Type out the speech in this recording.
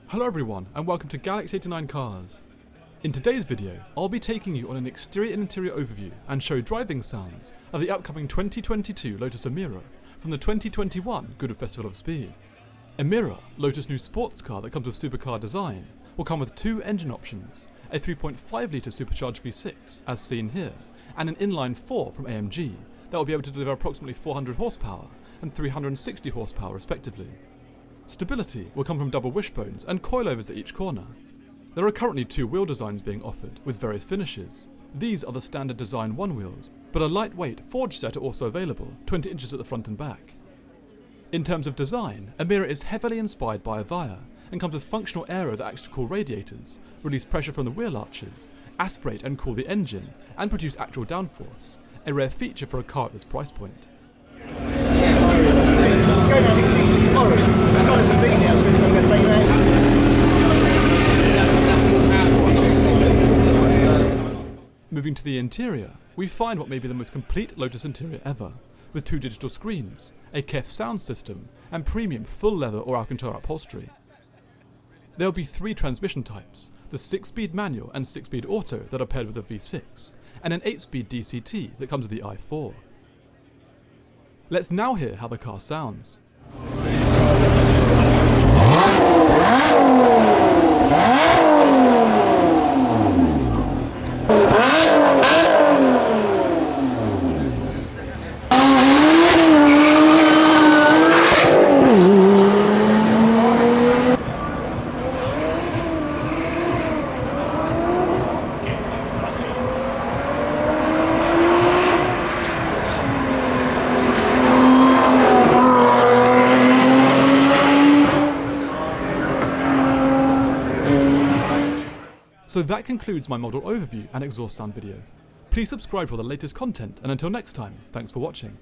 Hello everyone, and welcome to Galaxy 89 Cars. In today's video, I'll be taking you on an exterior and interior overview and show driving sounds of the upcoming 2022 Lotus Emira from the 2021 Goodwood Festival of Speed. Emira, Lotus' new sports car that comes with supercar design, will come with two engine options, a 3.5 litre supercharged V6, as seen here, and an inline 4 from AMG that will be able to deliver approximately 400 horsepower and 360 horsepower respectively. Stability will come from double wishbones and coilovers at each corner. There are currently two wheel designs being offered, with various finishes. These are the standard design one wheels, but a lightweight forged set are also available, 20 inches at the front and back. In terms of design, Emira is heavily inspired by Avaya, and comes with functional aero that acts to cool radiators, release pressure from the wheel arches, aspirate and cool the engine, and produce actual downforce, a rare feature for a car at this price point. Moving to the interior, we find what may be the most complete Lotus interior ever, with two digital screens, a KEF sound system, and premium full leather or Alcantara upholstery. There will be three transmission types, the 6-speed manual and 6-speed auto that are paired with the V6, and an 8-speed DCT that comes with the i4. Let's now hear how the car sounds. So that concludes my model overview and exhaust sound video. Please subscribe for the latest content, and until next time, thanks for watching.